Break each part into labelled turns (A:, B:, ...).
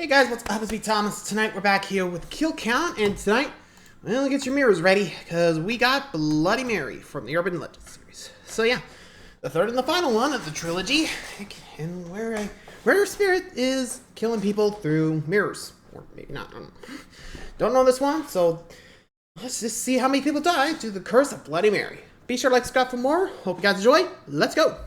A: Hey guys, what's up? It's me, Thomas. Tonight we're back here with Kill Count, and tonight, well, get your mirrors ready, because we got Bloody Mary from the Urban Legends series. So yeah, the third and the final one of the trilogy, and where a rare spirit is killing people through mirrors. Or maybe not, I don't know this one, so let's just see how many people die to the curse of Bloody Mary. Be sure to like, subscribe for more. Hope you guys enjoy. Let's go!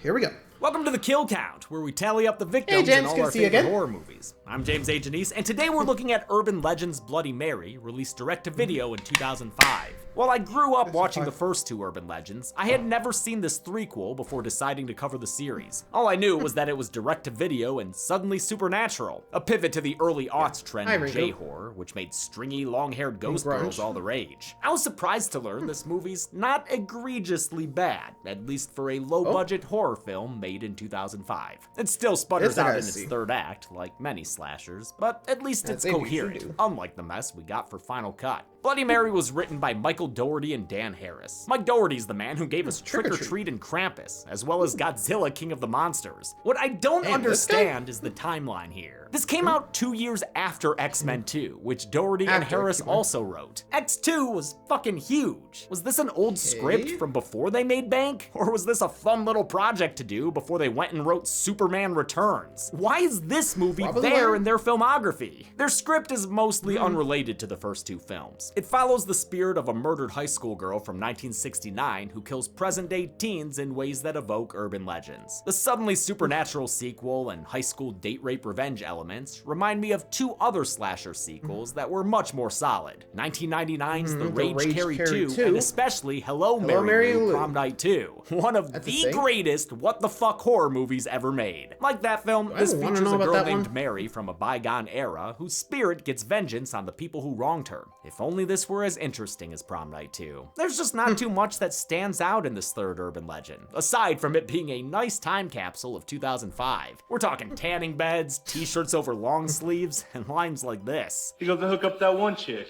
A: Here we go.
B: Welcome to the Kill Count, where we tally up the victims in all our favorite horror movies. I'm James A. Janice, and today we're looking at Urban Legends Bloody Mary, released direct-to-video in 2005. While I grew up watching the first two Urban Legends, I had never seen this threequel before deciding to cover the series. All I knew was that it was direct-to-video and suddenly supernatural, a pivot to the early aughts trend in J-horror, which made stringy, long-haired ghost girls all the rage. I was surprised to learn this movie's not egregiously bad, at least for a low-budget horror film made in 2005. It still sputters out in its third act, like many slashers, but at least it's coherent, unlike the mess we got for Final Cut. Bloody Mary was written by Michael Dougherty and Dan Harris. Mike Dougherty's the man who gave us Trick or Treat and Krampus, as well as Godzilla King of the Monsters. What I don't understand is the timeline here. This came out 2 years after X-Men 2, which Dougherty and Harris also wrote. X2 was fucking huge. Was this an old script from before they made bank? Or was this a fun little project to do before they went and wrote Superman Returns? Why is this movie there in their filmography? Their script is mostly unrelated to the first two films. It follows the spirit of a murdered high school girl from 1969 who kills present-day teens in ways that evoke urban legends. The suddenly supernatural sequel and high school date rape revenge elements remind me of two other slasher sequels that were much more solid. 1999's The Rage Carry 2, and especially Hello Mary Lou Prom Night 2. One of the greatest what-the-fuck horror movies ever made. Like that film, this features a girl named Mary from a bygone era whose spirit gets vengeance on the people who wronged her. If only this were as interesting as Prom Night 2. There's just not too much that stands out in this third urban legend, aside from it being a nice time capsule of 2005. We're talking tanning beds, t-shirts over long sleeves, and lines like this.
C: You go hook up that one chick,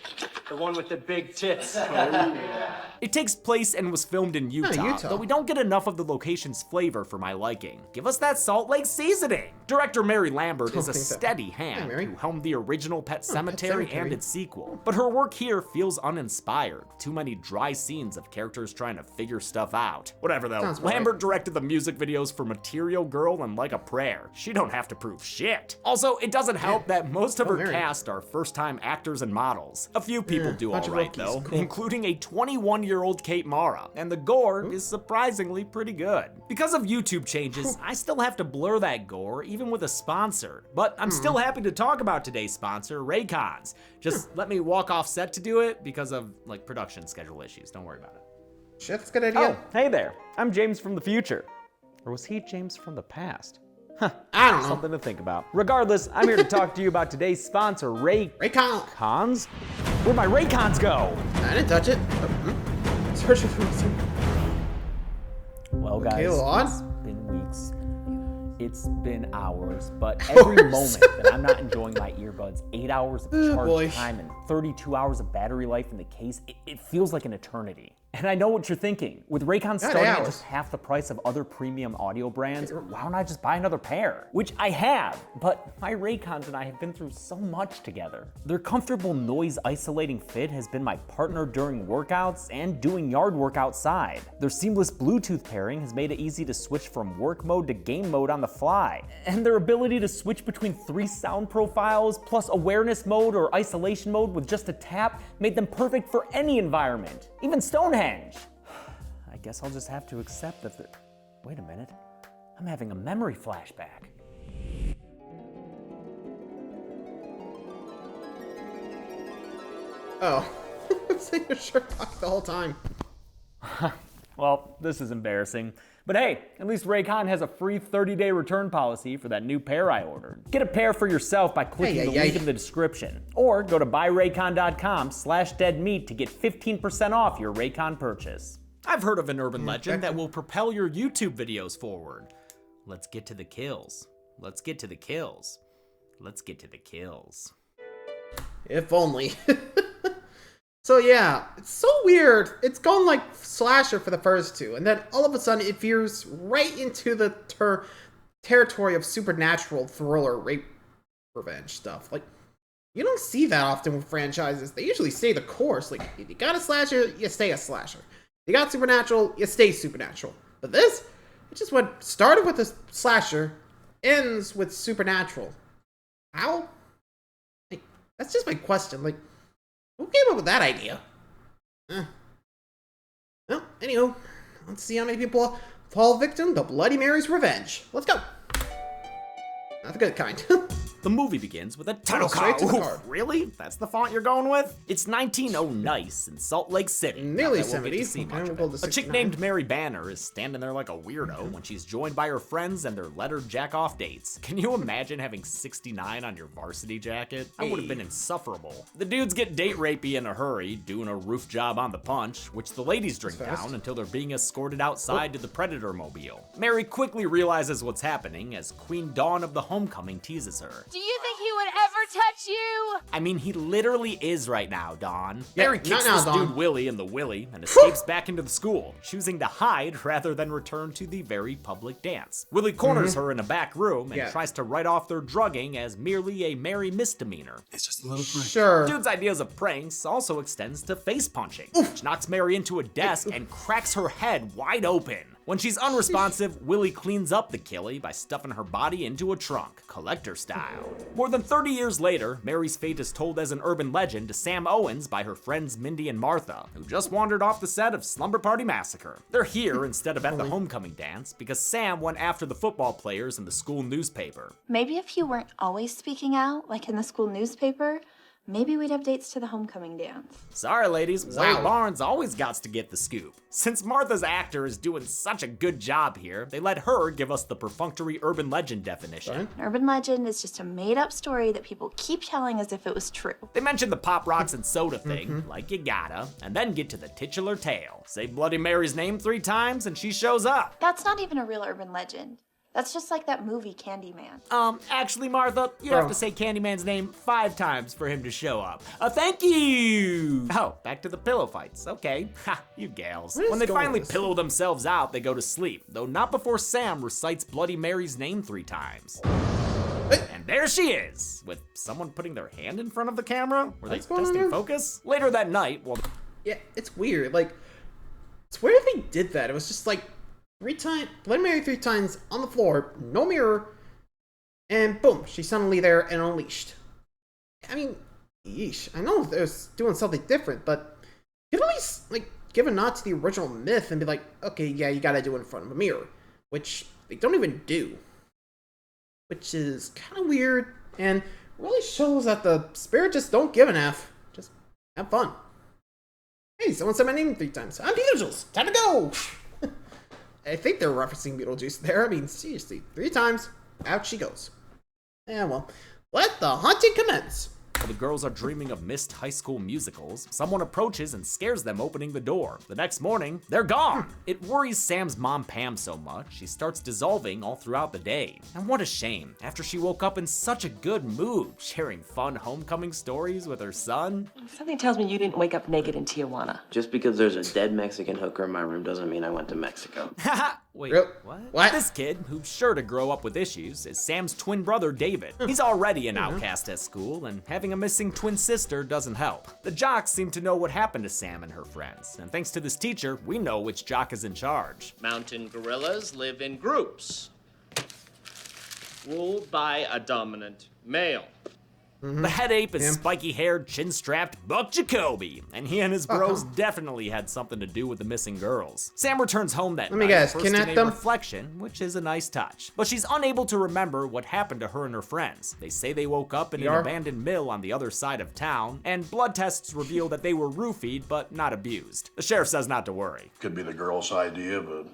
C: the one with the big tits.
B: It takes place and was filmed in Utah, though we don't get enough of the location's flavor for my liking. Give us that Salt Lake seasoning! Director Mary Lambert is a steady hand who helmed the original Pet Sematary and its sequel, but her work here feels uninspired. Too many dry scenes of characters trying to figure stuff out. Whatever though, Lambert directed the music videos for Material Girl and Like a Prayer. She don't have to prove shit. Also, it doesn't help that most of her cast are first-time actors and models. A few people do alright though, including a 21-year-old Kate Mara, and the gore is surprisingly pretty good. Because of YouTube changes, I still have to blur that gore even with a sponsor, but I'm still happy to talk about today's sponsor, Raycons. Just let me walk off set to do it because of like production schedule issues. Don't worry about it.
A: Shit, that's a good idea.
B: Oh, hey there. I'm James from the future. Or was he James from the past? Huh,
A: I don't know.
B: Something to think about. Regardless, I'm here to talk to you about today's sponsor, Raycons. Where'd my Raycons go?
A: I didn't touch it. Search for
B: Well, guys, it's been weeks. It's been hours, but every moment that I'm not enjoying my earbuds, 8 hours of charge time and 32 hours of battery life in the case, it feels like an eternity. And I know what you're thinking. With Raycons starting at just half the price of other premium audio brands, why don't I just buy another pair? Which I have, but my Raycons and I have been through so much together. Their comfortable noise isolating fit has been my partner during workouts and doing yard work outside. Their seamless Bluetooth pairing has made it easy to switch from work mode to game mode on the fly. And their ability to switch between 3 sound profiles plus awareness mode or isolation mode with just a tap made them perfect for any environment, even Stonehenge. I guess I'll just have to accept that the... Wait a minute. I'm having a memory flashback.
A: Oh. So your shirt off the whole time.
B: Well, this is embarrassing. But hey, at least Raycon has a free 30-day return policy for that new pair I ordered. Get a pair for yourself by clicking the link in the description. Or go to buyraycon.com/deadmeat to get 15% off your Raycon purchase. I've heard of an urban legend that will propel your YouTube videos forward. Let's get to the kills. Let's get to the kills. Let's get to the kills.
A: If only. So yeah, it's so weird. It's gone like slasher for the first two, and then all of a sudden it veers right into the territory of supernatural thriller rape revenge stuff. Like, you don't see that often with franchises. They usually stay the course. Like, if you got a slasher, you stay a slasher. You got supernatural, you stay supernatural. But this, it just started with a slasher, ends with supernatural. How? Like, that's just my question. Like, who came up with that idea? Well, anywho, let's see how many people fall victim to Bloody Mary's revenge. Let's go. Not the good kind.
B: The movie begins with a title
A: straight to the
B: card.
A: card.
B: Really? That's the font you're going with? It's 1909 in Salt Lake City.
A: Nearly
B: Not that we'll get to
A: 70.
B: see
A: Okay,
B: much
A: we'll
B: of
A: go
B: it.
A: to
B: A chick
A: 69.
B: named Mary Banner is standing there like a weirdo when she's joined by her friends and their lettered jack-off dates. Can you imagine having 69 on your varsity jacket? That would have been insufferable. The dudes get date rapey in a hurry, doing a roof job on the punch, which the ladies drink
A: fast.
B: down until they're being escorted outside to the Predator mobile. Mary quickly realizes what's happening as Queen Dawn of the Homecoming teases her.
D: Do you think he would ever touch you?
B: I mean, he literally is right now, Dawn.
A: Yeah,
B: Mary
A: not
B: kicks
A: now,
B: this
A: Dawn.
B: dude Willie in the willy and escapes back into the school, choosing to hide rather than return to the very public dance. Willie corners her in a back room and tries to write off their drugging as merely a Mary misdemeanor.
E: It's just a little prank.
A: Sure.
B: Dude's ideas of pranks also extends to face punching, which knocks Mary into a desk and cracks her head wide open. When she's unresponsive, Willie cleans up the killie by stuffing her body into a trunk, collector style. More than 30 years later, Mary's fate is told as an urban legend to Sam Owens by her friends Mindy and Martha, who just wandered off the set of Slumber Party Massacre. They're here instead of at the homecoming dance because Sam went after the football players in the school newspaper.
D: Maybe if you weren't always speaking out, like in the school newspaper, maybe we'd have dates to the homecoming dance.
B: Sorry, ladies, Zoe
A: Wow.
B: Barnes always gots to get the scoop. Since Martha's actor is doing such a good job here, they let her give us the perfunctory urban legend definition.
A: Fine.
D: An urban legend is just a made-up story that people keep telling as if it was true.
B: They mention the pop rocks and soda thing, like you gotta, and then get to the titular tale. Say Bloody Mary's name 3 times and she shows up.
D: That's not even a real urban legend. That's just like that movie Candyman.
B: Actually, Martha, you
A: Bro.
B: have to say Candyman's name 5 times for him to show up. Thank you! Oh, back to the pillow fights. Okay. Ha, you gals.
A: Where is
B: When they
A: going
B: finally
A: with this?
B: pillow themselves out, they go to sleep, though not before Sam recites Bloody Mary's name 3 times. And there she is, with someone putting their hand in front of the camera. Were they
A: What's going on
B: testing
A: here?
B: focus? Later that night, while
A: Yeah, it's weird. Like, it's weird they did that. It was just like Bloody Mary 3 times on the floor, no mirror, and boom, she's suddenly there and unleashed. I mean, yeesh. I know they're doing something different, but you could at least like give a nod to the original myth and be like, okay, yeah, you gotta do it in front of a mirror, which they don't even do, which is kind of weird and really shows that the spirit just don't give an F. Just have fun. Hey, someone said my name 3 times. I'm Beetlejuice. Time to go. I think they're referencing Beetlejuice there. I mean, seriously, 3 times, out she goes. Yeah, well, let the haunting commence.
B: While the girls are dreaming of missed high school musicals, someone approaches and scares them opening the door. The next morning, they're gone. It worries Sam's mom Pam so much, she starts dissolving all throughout the day. And what a shame, after she woke up in such a good mood, sharing fun homecoming stories with her son.
F: Something tells me you didn't wake up naked in Tijuana.
G: Just because there's a dead Mexican hooker in my room doesn't mean I went to Mexico.
B: Haha, wait,
A: Real-
B: what?
A: what?
B: This kid, who's sure to grow up with issues, is Sam's twin brother David. He's already an outcast at school, and having a missing twin sister doesn't help. The jocks seem to know what happened to Sam and her friends, and thanks to this teacher, we know which jock is in charge.
H: Mountain gorillas live in groups, ruled by a dominant male.
B: The head ape is spiky-haired, chin-strapped Buck Jacoby, and he and his bros definitely had something to do with the missing girls. Sam returns home that
A: Let me
B: night,
A: guess,
B: first in
A: kidnap
B: a
A: them?
B: reflection, which is a nice touch. But she's unable to remember what happened to her and her friends. They say they woke up in an
A: PR?
B: abandoned mill on the other side of town, and blood tests reveal that they were roofied, but not abused. The sheriff says not to worry.
E: Could be the girl's idea of a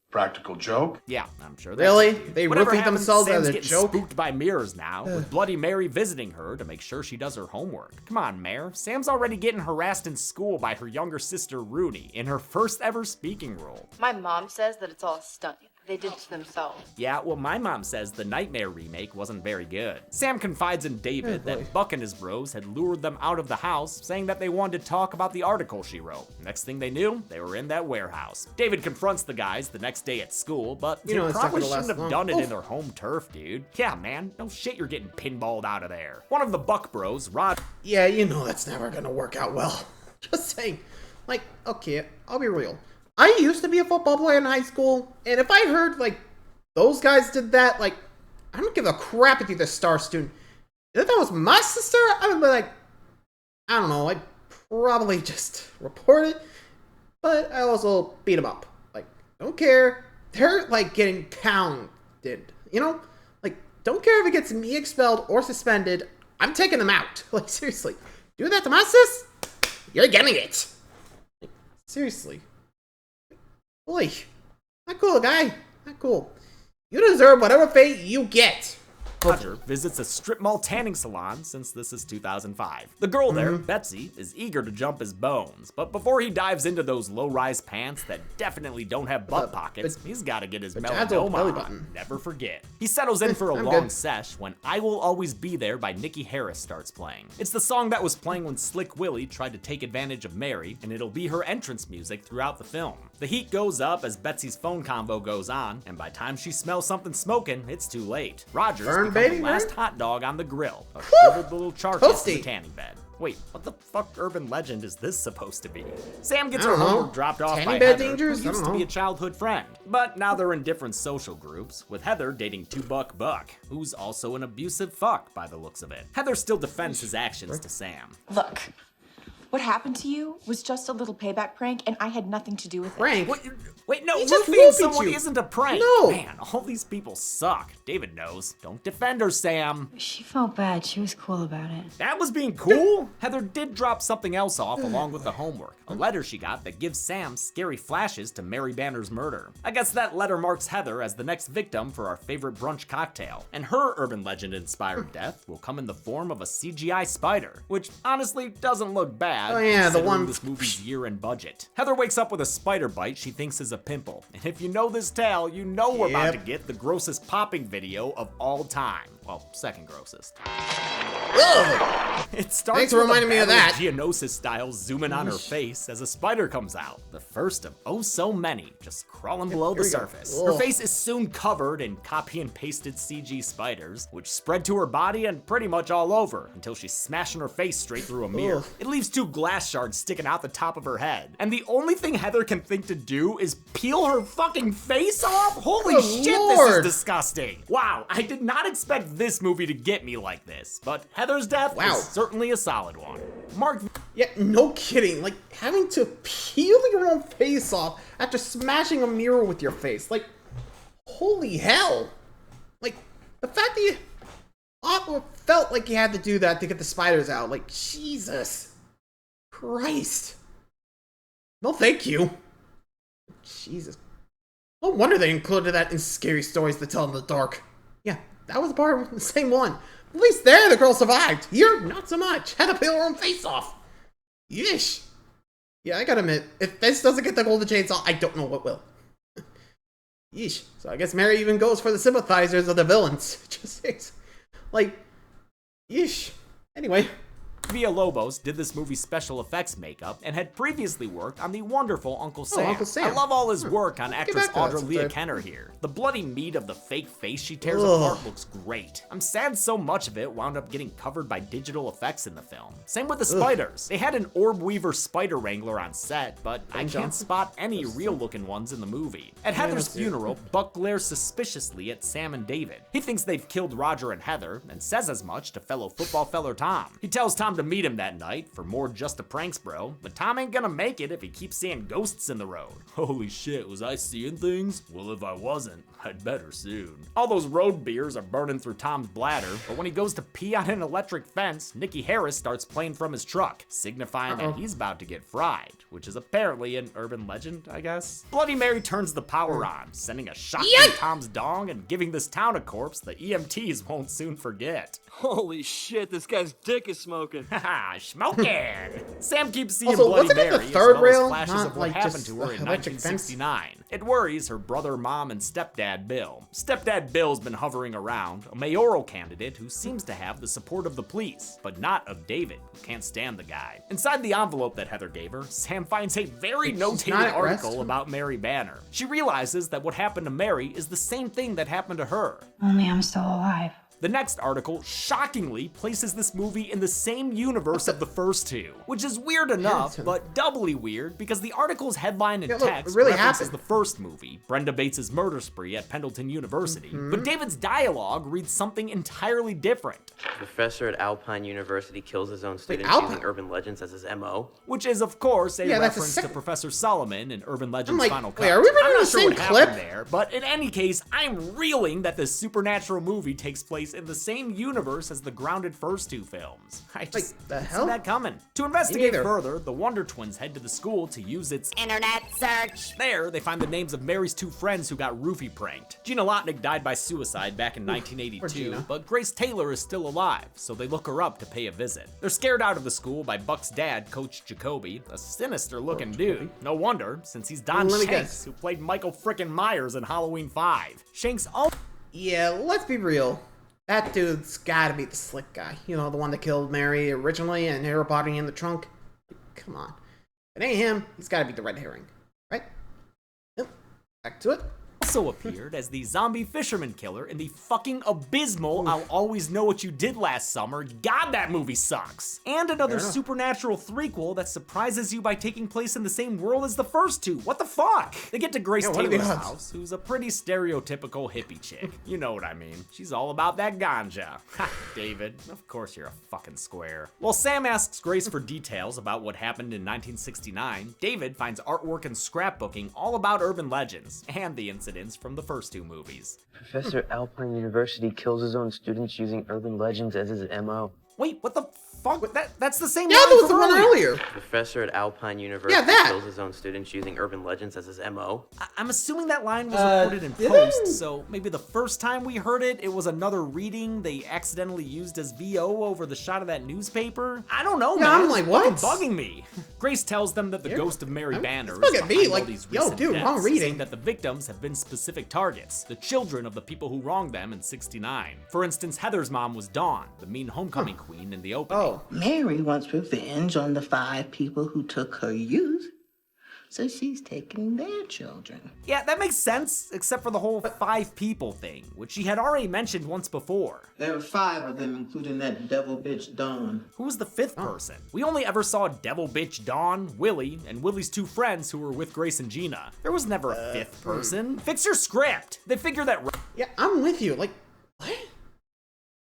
E: practical joke.
B: Yeah, I'm sure that's
A: Really?
B: it.
A: They
B: Whatever
A: roofied
B: happens,
A: themselves
B: Sam's
A: as a
B: getting
A: joke?
B: spooked by mirrors now, with Bloody Mary visiting her to make sure she does her homework. Come on, Mare. Sam's already getting harassed in school by her younger sister, Rudy, in her first ever speaking role.
I: My mom says that it's all a stunt. they did to themselves.
B: Yeah, well, my mom says the Nightmare remake wasn't very good. Sam confides in David that Buck and his bros had lured them out of the house, saying that they wanted to talk about the article she wrote. Next thing they knew, they were in that warehouse. David confronts the guys the next day at school, but they probably shouldn't have done it in their home turf, dude. Yeah, man, no shit you're getting pinballed out of there. One of the Buck bros, Rod...
A: Yeah, that's never gonna work out well. Just saying. Like, okay, I'll be real. I used to be a football player in high school, and if I heard, like, those guys did that, like, I don't give a crap if you're the star student. If that was my sister, I would be like, I don't know, I'd probably just report it, but I also beat them up. Like, don't care. They're, like, getting pounded, Like, don't care if it gets me expelled or suspended. I'm taking them out. Like, seriously. Do that to my sis? You're getting it. Like, seriously. Boy, not cool, guy. Not cool. You deserve whatever fate you get.
B: Roger visits a strip mall tanning salon since this is 2005. The girl there, Betsy, is eager to jump his bones, but before he dives into those low-rise pants that definitely don't have butt pockets, he's got to get his melanoma on. Never forget. He settles in for a long sesh when I Will Always Be There by Nikki Harris starts playing. It's the song that was playing when Slick Willie tried to take advantage of Mary, and it'll be her entrance music throughout the film. The heat goes up as Betsy's phone convo goes on, and by the time she smells something smoking, it's too late. Rogers becomes the last hot dog on the grill, a shriveled little charcass in the tanning bed. Wait, what the fuck urban legend is this supposed to be? Sam gets her homework dropped off by Heather, who used to be a childhood friend. But now they're in different social groups, with Heather dating 2Buck Buck, who's also an abusive fuck by the looks of it. Heather still defends his actions to Sam.
D: Look, what happened to you was just a little payback prank, and I had nothing to do with it.
B: Wait, no, roofing someone isn't a prank.
A: No.
B: Man, all these people suck. David knows. Don't defend her, Sam.
I: She felt bad. She was cool about it.
B: That was being cool? Heather did drop something else off along with the homework. A letter she got that gives Sam scary flashes to Mary Banner's murder. I guess that letter marks Heather as the next victim for our favorite brunch cocktail. And her urban legend-inspired death will come in the form of a CGI spider, which honestly doesn't look bad.
A: Oh yeah, the one
B: this movie's year-end budget. Heather wakes up with a spider bite she thinks is a pimple. And if you know this tale, you know we're about to get the grossest popping video of all time. Well, second grossest. It starts
A: Thanks for reminding me of that.
B: Geonosis style zooming on her face as a spider comes out. The first of oh so many, just crawling below the surface. Her face is soon covered in copy and pasted CG spiders, which spread to her body and pretty much all over until she's smashing her face straight through a mirror. It leaves 2 glass shards sticking out the top of her head. And the only thing Heather can think to do is peel her fucking face off? Holy shit, this is disgusting. Wow, I did not expect this movie to get me like this, but Heather's death is certainly a solid one. Mark.
A: Yeah, no kidding. Like, having to peel your own face off after smashing a mirror with your face. Like, holy hell. Like, the fact that you felt like you had to do that to get the spiders out. Like, Jesus Christ. No, thank you. Jesus. No wonder they included that in Scary Stories to Tell in the Dark. Yeah, that was part of the same one. At least there, the girl survived. Here, not so much. Had to peel her own face off. Yeesh. Yeah, I gotta admit, if this doesn't get the golden chainsaw, I don't know what will. Yeesh. So I guess Mary even goes for the sympathizers of the villains. Just like, yeesh. Anyway.
B: Villalobos did this movie's special effects makeup and had previously worked on the wonderful Uncle Sam.
A: Uncle Sam.
B: I love all his work on actress Audra Leah Kenner here. The bloody meat of the fake face she tears apart looks great. I'm sad so much of it wound up getting covered by digital effects in the film. Same with the spiders. They had an orb weaver spider wrangler on set, but I can't spot any real looking ones in the movie. At Heather's funeral, Buck glares suspiciously at Sam and David. He thinks they've killed Roger and Heather and says as much to fellow football feller Tom. He tells Tom to meet him that night for more Just a Pranks Bro, but Tom ain't gonna make it if he keeps seeing ghosts in the road. Holy shit, was I seeing things? Well, if I wasn't, I'd better soon. All those road beers are burning through Tom's bladder, but when he goes to pee on an electric fence, Nikki Harris starts playing from his truck, signifying that he's about to get fried, which is apparently an urban legend, I guess. Bloody Mary turns the power on, sending a shot through Tom's dong and giving this town a corpse the EMTs won't soon forget.
C: Holy shit, this guy's dick is smoking.
B: David. Haha, smoking. Sam keeps seeing
A: Also,
B: Bloody
A: wasn't it the
B: Mary
A: third
B: as well as
A: rail?
B: flashes
A: Not
B: of what
A: like
B: happened
A: just
B: to her in
A: electric fence?
B: 1969. It worries her brother, mom, and stepdad Bill. Stepdad Bill's been hovering around, a mayoral candidate who seems to have the support of the police, but not of David, who can't stand the guy. Inside the envelope that Heather gave her, Sam finds a very notated
A: not at rest?
B: article about Mary Banner. She realizes that what happened to Mary is the same thing that happened to her.
I: Only I'm still alive.
B: The next article shockingly places this movie in the same universe of the first two, which is weird enough, but doubly weird because the article's headline and
A: Yeah, look, it
B: text
A: really
B: references
A: happened.
B: the first movie, Brenda Bates' murder spree at Pendleton University, but David's dialogue reads something entirely different.
G: Professor at Alpine University kills his own students
A: Alpine?
G: using urban legends as his MO.
B: Which is, of course, a
A: Yeah, that's a
B: reference
A: sick-
B: to Professor Solomon in Urban Legends
A: like,
B: Final Cut.
A: wait, are we reading
B: I'm
A: the
B: not sure
A: same
B: what happened
A: clip?
B: there, but in any case, I'm reeling that this supernatural movie takes place in the same universe as the grounded first two films. I just
A: the
B: didn't
A: hell?
B: see that coming. To investigate
A: neither.
B: further, the Wonder Twins head to the school to use its
J: Internet search.
B: There, they find the names of Mary's two friends who got roofie pranked. Gina Lotnick died by suicide back in 1982,
A: Gina.
B: but Grace Taylor is still alive, so they look her up to pay a visit. They're scared out of the school by Buck's dad, Coach Jacoby, a sinister-looking dude. No wonder, since he's Don
A: Let me
B: Shanks,
A: guess.
B: who played Michael frickin' Myers in Halloween 5. Shanks
A: Yeah, let's be real. That dude's gotta be the slick guy. You know, the one that killed Mary originally and hid her body in the trunk. Come on. If it ain't him, he's gotta be the red herring. Right? Yep. Back to it.
B: also appeared as the zombie fisherman killer in the fucking abysmal I'll Always Know What You Did Last Summer. God, that movie sucks. And another supernatural threequel that surprises you by taking place in the same world as the first two. What the fuck? They get to Grace
A: what are the
B: Taylor's
A: odds?
B: house, who's a pretty stereotypical hippie chick. You know what I mean. She's all about that ganja. Ha, David, of course you're a fucking square. While Sam asks Grace for details about what happened in 1969, David finds artwork and scrapbooking all about urban legends and the incidents from the first two movies.
G: Professor at Alpine University kills his own students using urban legends as his MO.
B: Wait, what the fuck? That's the same
A: Yeah,
B: line
A: that was the
B: from
A: one earlier.
G: Professor at Alpine University
A: that.
G: kills his own students using urban legends as his MO.
B: I'm assuming that line was recorded in
A: did
B: post,
A: they?
B: so maybe the first time we heard it, it was another reading they accidentally used as VO over the shot of that newspaper. I don't know, man.
A: I'm like,
B: It's
A: what?
B: fucking bugging me. Grace tells them that the ghost of Mary Banner
A: it's
B: is
A: bugging
B: behind
A: me,
B: all
A: like,
B: these
A: yo,
B: recent
A: dude,
B: deaths,
A: wrong reading.
B: saying that the victims have been specific targets, the children of the people who wronged them in '69. For instance, Heather's mom was Dawn, the mean homecoming queen in the opening.
A: Oh.
K: Mary wants revenge on the 5 people who took her youth, so she's taking their children.
B: Yeah, that makes sense, except for the whole 5 people thing, which she had already mentioned once before.
K: There were 5 of them, including that devil bitch Dawn.
B: Who was the 5th person? We only ever saw Devil Bitch Dawn, Willie, and Willie's 2 friends who were with Grace and Gina. There was never a 5th person. Fix your script! They figure that
A: Yeah, I'm with you. Like, what?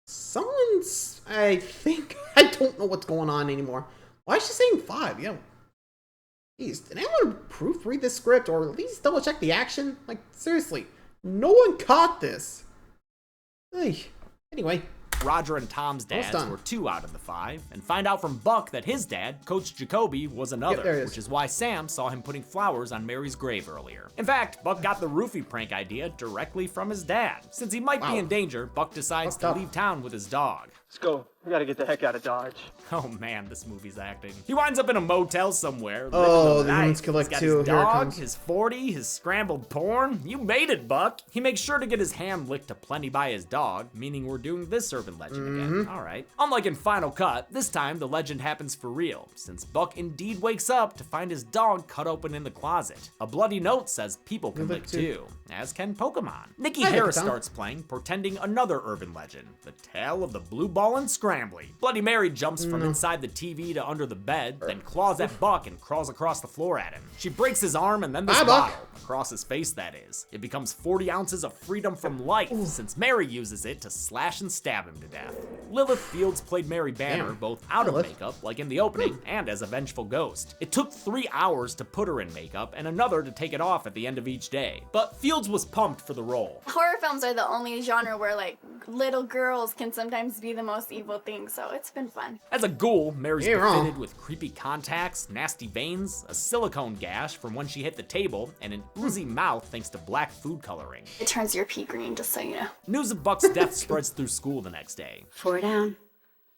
A: Someone's... I think... I don't know what's going on anymore. Why is she saying 5? Yo. Jeez, did anyone proofread this script or at least double check the action? Like, seriously. No one caught this. Hey. Anyway.
B: Roger and Tom's
A: Almost
B: dads
A: done.
B: were 2 out of the 5, and find out from Buck that his dad, Coach Jacoby, was another,
A: there it is.
B: which is why Sam saw him putting flowers on Mary's grave earlier. In fact, Buck got the roofie prank idea directly from his dad. Since he might be in danger, Buck decides to leave town with his dog.
C: Let's go. We gotta get the heck out of Dodge.
B: Oh man, this movie's acting. He winds up in a motel somewhere.
A: Oh,
B: living
A: the
B: life.
A: women's collect
B: He's got
A: too.
B: his
A: Here it
B: dog,
A: comes.
B: his 40, his scrambled porn. You made it, Buck. He makes sure to get his hand licked to plenty by his dog, meaning we're doing this urban legend again. All right. Unlike in Final Cut, this time the legend happens for real, since Buck indeed wakes up to find his dog cut open in the closet. A bloody note says people can lick too, as can Pokemon. Nikki
A: I lick
B: Harris
A: it down.
B: starts playing, portending another urban legend, the tale of the blue ball and Scrambly. Bloody Mary jumps from inside the TV to under the bed, then claws at Buck and crawls across the floor at him. She breaks his arm and then this
A: Bye, Buck.
B: bottle, across his face that is. It becomes 40 ounces of freedom from life, since Mary uses it to slash and stab him to death. Lilith Fields played Mary Banner
A: Damn.
B: both out of
A: Lilith.
B: makeup, like in the opening, and as a vengeful ghost. It took 3 hours to put her in makeup and another to take it off at the end of each day. But Fields was pumped for the role.
J: Horror films are the only genre where, like, little girls can sometimes be the most evil thing, so it's been fun.
B: As a ghoul, Mary's
A: You ain't wrong.
B: befitted with creepy contacts, nasty veins, a silicone gash from when she hit the table, and an oozy mouth thanks to black food coloring.
J: It turns your pea green, just so you know.
B: News of Buck's death spreads through school the next day.
I: 4 down.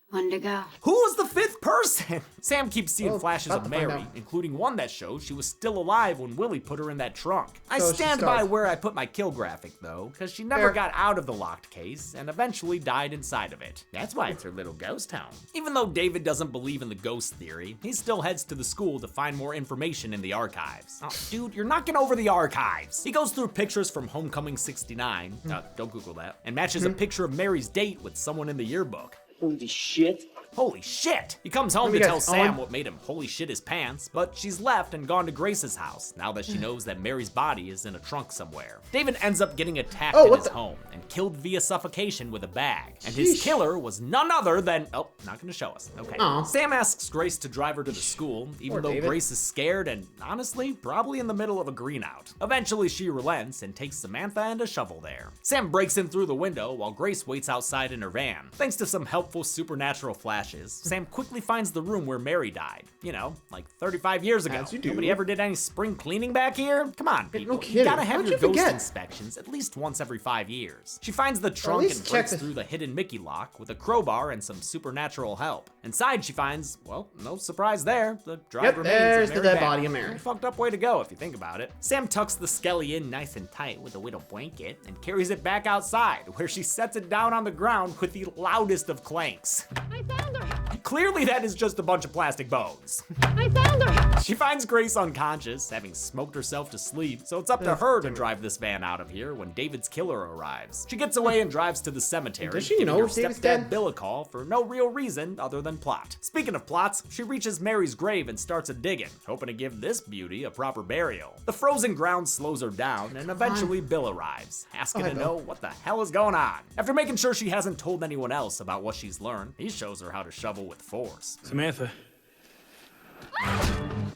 I: One to go.
B: Who was the fifth person? Sam keeps seeing flashes
A: about
B: of
A: to find
B: Mary,
A: out.
B: including one that shows she was still alive when Willie put her in that trunk. I
A: So
B: stand
A: she's
B: by
A: ghost.
B: where I put my kill graphic though, because she never
A: Fair.
B: got out of the locked case and eventually died inside of it. That's why it's her little ghost town. Even though David doesn't believe in the ghost theory, he still heads to the school to find more information in the archives. Oh, dude, you're knocking over the archives. He goes through pictures from Homecoming 69, don't Google that, and matches a picture of Mary's date with someone in the yearbook.
G: Holy shit.
B: Holy shit! He comes home to
A: you
B: tell
A: guys
B: Sam
A: on?
B: what made him holy shit his pants, but she's left and gone to Grace's house now that she knows that Mary's body is in a trunk somewhere. David ends up getting attacked in
A: what
B: his
A: the-
B: home and killed via suffocation with a bag. And his
A: Sheesh.
B: killer was none other than, oh, not gonna show us. Okay.
A: Aw.
B: Sam asks Grace to drive her to the school, even
A: Poor
B: though
A: David.
B: Grace is scared and, honestly, probably in the middle of a green out. Eventually, she relents and takes Samantha and a shovel there. Sam breaks in through the window while Grace waits outside in her van. Thanks to some helpful supernatural flashes, Sam quickly finds the room where Mary died. You know, like 35 years ago.
A: As you do.
B: Nobody ever did any spring cleaning back here? Come on, people. You
A: kidding.
B: gotta have
A: How'd
B: your
A: you
B: ghost
A: forget?
B: inspections at least once every 5 years. She finds the trunk
A: least
B: and
A: check
B: breaks
A: the-
B: through the hidden Mickey lock with a crowbar and some supernatural help. Inside, she finds, well, no surprise there, the dried
A: Yep,
B: remains
A: there's
B: of
A: the
B: Mary
A: dead
B: Banner.
A: body of Mary.
B: A fucked up way to go if you think about it. Sam tucks the skelly in nice and tight with a little blanket and carries it back outside, where she sets it down on the ground with the loudest of clanks.
I: I found her.
B: Clearly that is just a bunch of plastic bones.
I: I found her.
B: She finds Grace unconscious, having smoked herself to sleep, so it's up to her to drive this van out of here when David's killer arrives. She gets away and drives to the cemetery,
A: Does she
B: giving
A: know
B: her
A: David's
B: stepdad
A: dead?
B: Bill a call for no real reason other than plot. Speaking of plots, she reaches Mary's grave and starts a digging, hoping to give this beauty a proper burial. The frozen ground slows her down, and eventually Bill arrives, asking
A: Hi,
B: to
A: Bill.
B: know what the hell is going on. After making sure she hasn't told anyone else about what she's learned, he shows her how to shovel with force.
L: Samantha.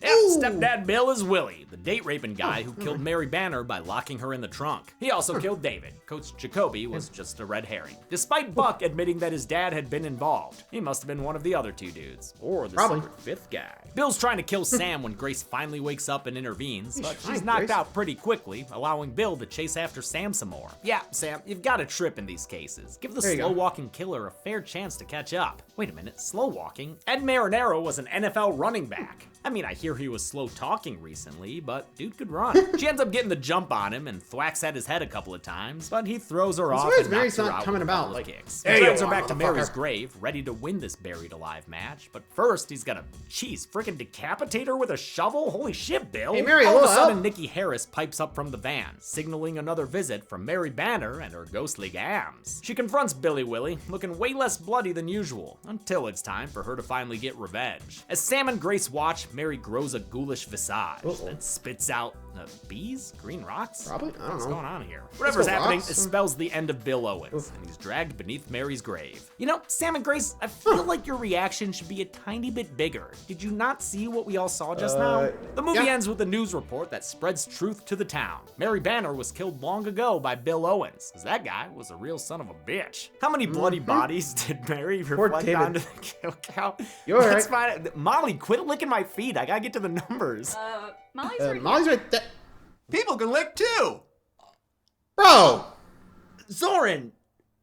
B: Yep, stepdad Bill is Willie, the date raping guy who killed Mary Banner by locking her in the trunk. He also killed David. Coach Jacoby was just a red herring. Despite Buck admitting that his dad had been involved, he must have been one of the other two dudes, or the
A: Probably.
B: secret fifth guy. Bill's trying to kill Sam when Grace finally wakes up and intervenes, but she's
A: fine,
B: knocked
A: Grace.
B: out pretty quickly, allowing Bill to chase after Sam some more. Yeah, Sam, you've got a trip in these cases. Give the
A: There you go.
B: slow-walking killer a fair chance to catch up. Wait a minute, slow-walking? Ed Marinaro was an NFL running back. I mean, I hear he was slow talking recently, but dude could run. She ends up getting the jump on him and thwacks at his head a couple of times, but he throws her off
A: surprised
B: and
A: Mary's
B: knocks her
A: not
B: out
A: coming
B: with a
A: about,
B: couple of
A: like,
B: kicks.
A: "There
B: He
A: you
B: drags her
A: are,
B: back to Mary's
A: motherfucker."
B: grave, ready to win this buried alive match, but first he's gotta, freaking decapitate her with a shovel? Holy shit, Bill!
A: Hey, Mary,
B: All of a
A: hello.
B: sudden, Nikki Harris pipes up from the van, signaling another visit from Mary Banner and her ghostly gams. She confronts Billy Willie, looking way less bloody than usual, until it's time for her to finally get revenge. As Sam and Grace watch, Mary grows a ghoulish visage that spits out bees? Green rocks?
A: Probably. I don't
B: What's
A: know.
B: going on here? Whatever's
A: go
B: happening,
A: rocks.
B: it spells the end of Bill Owens, and he's dragged beneath Mary's grave. You know, Sam and Grace, I feel like your reaction should be a tiny bit bigger. Did you not see what we all saw just now? The movie
A: yeah.
B: ends with a news report that spreads truth to the town. Mary Banner was killed long ago by Bill Owens, as that guy was a real son of a bitch. How many bloody bodies did Mary reflect
A: David.
B: onto the kill count?
A: You all
B: Let's find it. Molly, quit licking my feet. I gotta get to the numbers.
J: Molly's right
A: Molly's right there.
B: People can lick too.
A: Bro!
B: Zoran,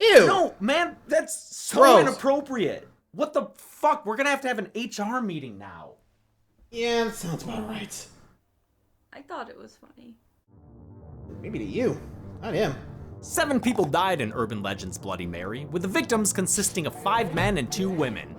A: Ew!
B: no, man, that's so
A: Gross.
B: inappropriate. What the fuck? We're gonna have to have an HR meeting now.
A: Yeah, that sounds about right.
J: I thought it was funny.
A: Maybe to you, not him.
B: 7 people died in Urban Legends Bloody Mary, with the victims consisting of 5 men and 2 women.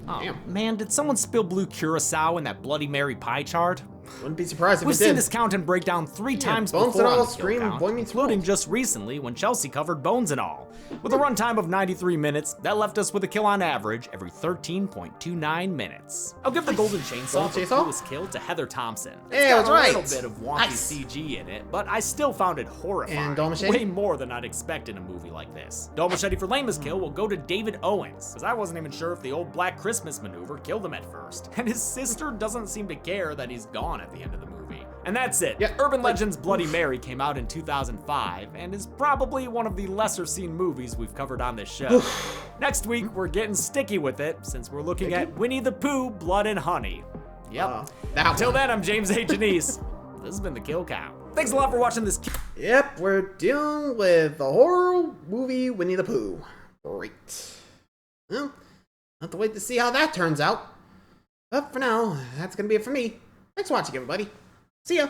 B: Oh,
A: Damn.
B: man, did someone spill blue curacao in that Bloody Mary pie chart?
A: Wouldn't be surprised if
B: We've
A: it did.
B: seen this count and breakdown 3 times
A: Bones
B: before
A: and
B: on
A: all
B: the kill
A: scream,
B: count,
A: Boy Meets
B: including
A: World.
B: just recently when Chelsea covered Bones and all. With a runtime of 93 minutes, that left us with a kill on average every 13.29 minutes. I'll give the Golden Chainsaw
A: Golden
B: for
A: Chainsaw?
B: coolest kill to Heather Thompson. It's
A: Yeah,
B: got
A: that's
B: a
A: right.
B: little bit of wonky
A: Nice.
B: CG in it, but I still found it horrifying.
A: And Dol Machete?
B: Way more than I'd expect in a movie like this. Dol Machete for lamest kill will go to David Owens, because I wasn't even sure if the old Black Christmas maneuver killed him at first. And his sister doesn't seem to care that he's gone at the end of the movie. And that's it.
A: Yeah,
B: Urban
A: like,
B: Legends Bloody Mary came out in 2005 and is probably one of the lesser seen movies we've covered on this show. Next week, we're getting sticky with it since we're looking at Winnie the Pooh, Blood and Honey. Yep.
A: That
B: Until
A: one.
B: then, I'm James A. Janice. This has been The Kill Count. Thanks a lot for watching this.
A: Yep, we're dealing with the horror movie Winnie the Pooh. Great. Well, I'll have to wait to see how that turns out. But for now, that's gonna be it for me. Thanks for watching, everybody. See ya!